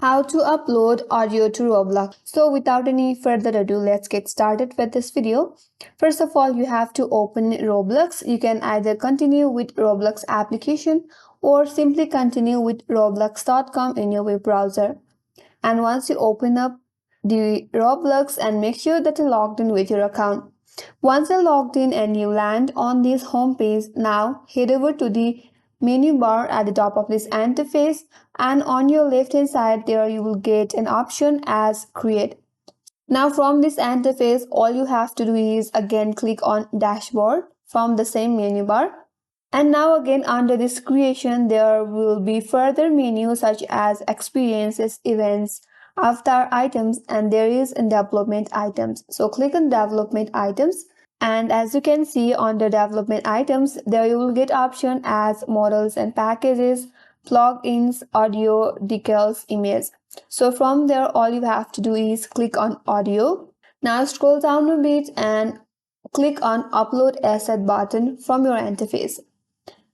How to upload audio to Roblox. So without any further ado, let's get started with this video. First of all, you have to open Roblox. You can either continue with Roblox application or simply continue with roblox.com in your web browser. And once you open up the Roblox and make sure that you're logged in with your account. Once you're logged in and you land on this home page, now head over to the menu bar at the top of this interface, and on your left hand side there you will get an option as create. Now from this interface, all you have to do is again click on dashboard from the same menu bar. And now again under this creation, there will be further menus such as experiences, events, avatar items, and there is in development items. So click on development items, and as you can see on the development items, there you will get option as models and packages, plugins, audio, decals, image. So from there, all you have to do is click on audio. Now scroll down a bit and click on upload asset button from your interface.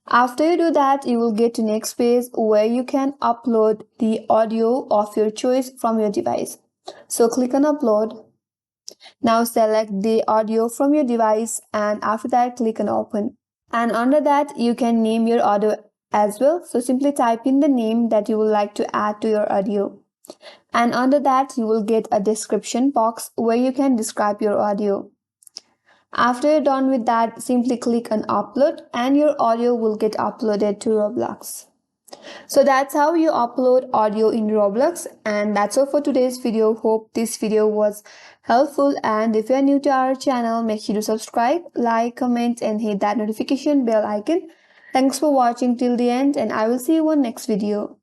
After you do that, you will get to next page where you can upload the audio of your choice from your device. So click on upload. Now select the audio from your device and after that click on open. And under that you can name your audio as well. So simply type in the name that you would like to add to your audio. And under that you will get a description box where you can describe your audio. After you're done with that, simply click on upload and your audio will get uploaded to Roblox. So that's how you upload audio in Roblox, and that's all for today's video. Hope this video was helpful, and if you're new to our channel, make sure to subscribe, like, comment and hit that notification bell icon. Thanks for watching till the end, and I will see you on next video.